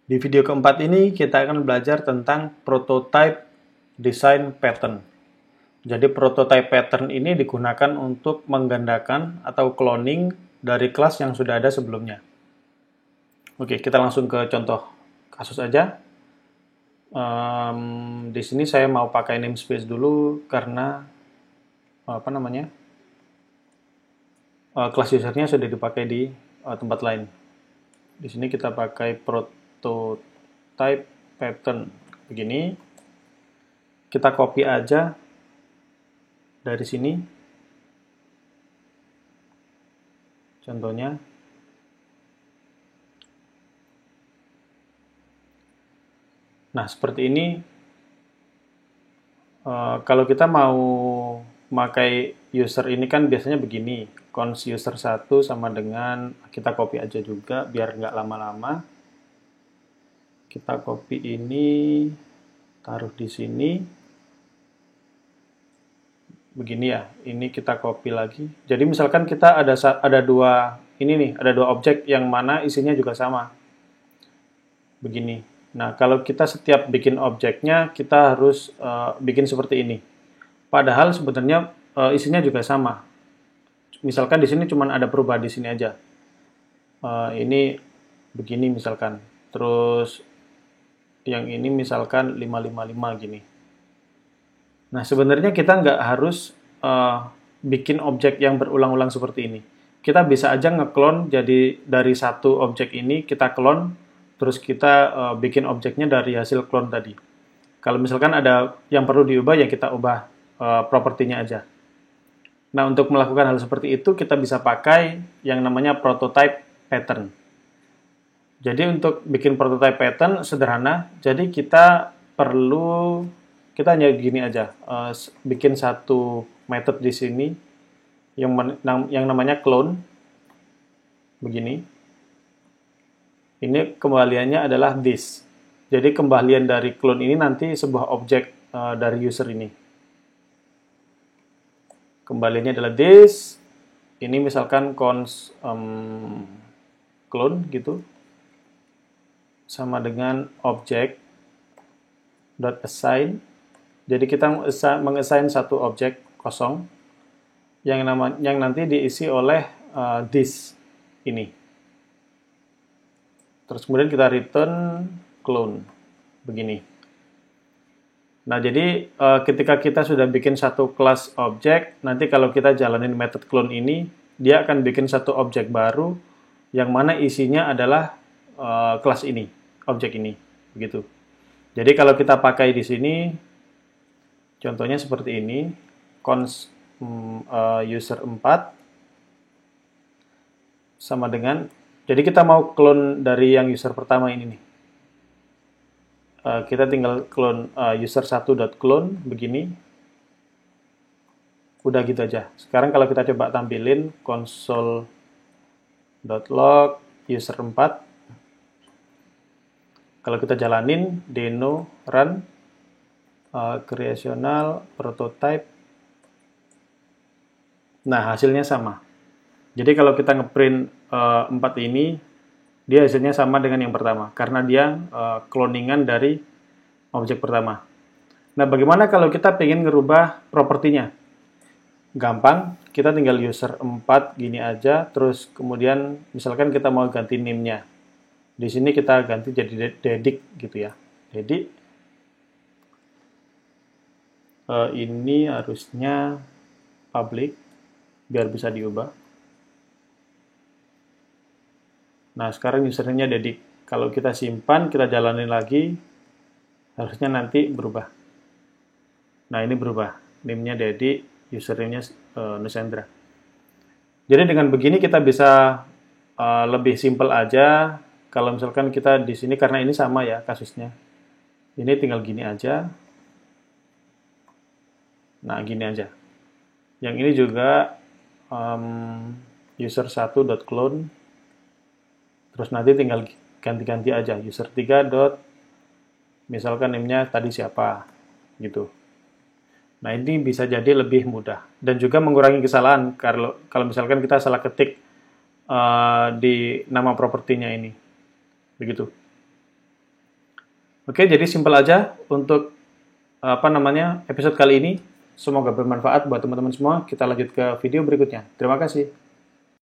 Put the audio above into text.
Di video keempat ini kita akan belajar tentang prototype design pattern. Jadi prototype pattern ini digunakan untuk menggandakan atau cloning dari kelas yang sudah ada sebelumnya. Oke, kita langsung ke contoh kasus aja. Di sini saya mau pakai namespace dulu karena kelas usernya sudah dipakai di tempat lain. Di sini kita pakai prototype pattern begini. Kita copy aja dari sini. Contohnya. Nah, seperti ini. Kalau kita mau pakai user ini kan biasanya begini. Const user 1 sama dengan, kita copy aja juga biar nggak lama-lama. Kita copy ini, taruh di sini. Begini ya, ini kita copy lagi. Jadi misalkan kita ada dua objek yang mana isinya juga sama. Begini. Nah, kalau kita setiap bikin objeknya, kita harus bikin seperti ini. Padahal sebenarnya isinya juga sama. Misalkan di sini cuma ada perubahan di sini aja. Ini begini misalkan. Terus yang ini misalkan 555 gini. Nah, sebenarnya kita nggak harus bikin objek yang berulang-ulang seperti ini. Kita bisa aja nge-clone, jadi dari satu objek ini kita clone, terus kita bikin objeknya dari hasil clone tadi. Kalau misalkan ada yang perlu diubah, ya kita ubah propertinya aja. Nah, untuk melakukan hal seperti itu, kita bisa pakai yang namanya prototype pattern. Jadi untuk bikin prototype pattern sederhana, jadi kita hanya gini aja, bikin satu method di sini yang namanya clone, begini. Ini kembaliannya adalah this. Jadi kembalian dari clone ini nanti sebuah objek dari user ini. Kembaliannya adalah this. Ini misalkan const clone gitu. Sama dengan objek dot assign. Jadi kita mengassign satu objek kosong yang nanti diisi oleh this ini. Terus kemudian kita return clone begini. Nah, jadi ketika kita sudah bikin satu kelas objek, nanti kalau kita jalanin method clone ini, dia akan bikin satu objek baru yang mana isinya adalah kelas ini, objek ini, begitu. Jadi kalau kita pakai di sini, contohnya seperti ini, const user 4 sama dengan, jadi kita mau clone dari yang user pertama ini nih. Kita tinggal clone user1.clone begini. Udah gitu aja. Sekarang kalau kita coba tampilin console.log user4. Kalau kita jalanin deno run creational prototype. Nah, hasilnya sama. Jadi kalau kita ngeprint 4 ini, dia hasilnya sama dengan yang pertama, karena dia cloningan dari objek pertama. Nah, bagaimana kalau kita pengen ngerubah propertinya? Gampang, kita tinggal user 4 gini aja, terus kemudian misalkan kita mau ganti name-nya. Di sini kita ganti jadi dedic gitu ya. Dedic. Ini harusnya public, biar bisa diubah. Nah, sekarang usernya dedic. Kalau kita simpan, kita jalanin lagi, harusnya nanti berubah. Nah, ini berubah. Name-nya dedic, username-nya Nusendra. Jadi dengan begini kita bisa lebih simple aja. Kalau misalkan kita di sini, karena ini sama ya kasusnya. Ini tinggal gini aja. Nah, gini aja. Yang ini juga user1.clone. Terus nanti tinggal ganti-ganti aja, user3. Misalkan name-nya tadi siapa, gitu. Nah, ini bisa jadi lebih mudah. Dan juga mengurangi kesalahan, kalau misalkan kita salah ketik di nama propertinya ini. Begitu. Oke, jadi simpel aja untuk episode kali ini. Semoga bermanfaat buat teman-teman semua. Kita lanjut ke video berikutnya. Terima kasih.